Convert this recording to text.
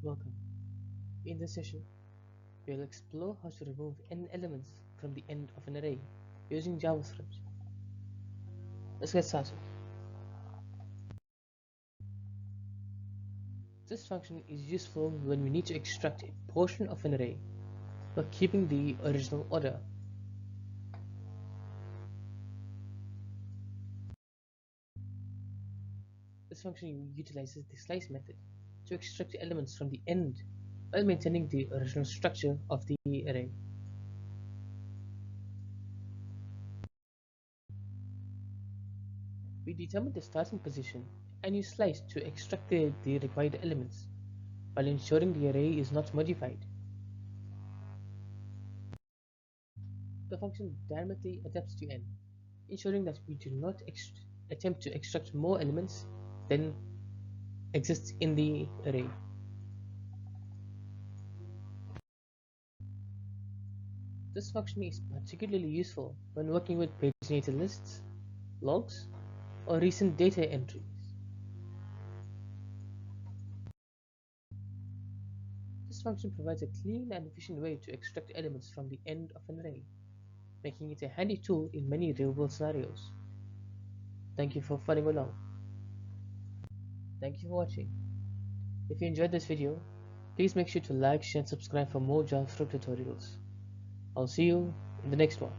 Welcome. In this session, we'll explore how to remove n elements from the end of an array using JavaScript. Let's get started. This function is useful when we need to extract a portion of an array while keeping the original order. This function utilizes the slice method to extract elements from the end while maintaining the original structure of the array. We determine the starting position and use slice to extract the required elements while ensuring the array is not modified. The function dynamically adapts to n, ensuring that we do not attempt to extract more elements than exists in the array. This function is particularly useful when working with paginated lists, logs, or recent data entries. This function provides a clean and efficient way to extract elements from the end of an array, making it a handy tool in many real-world scenarios. Thank you for following along. Thank you for watching. If you enjoyed this video, please make sure to like, share, and subscribe for more JavaScript tutorials. I'll see you in the next one.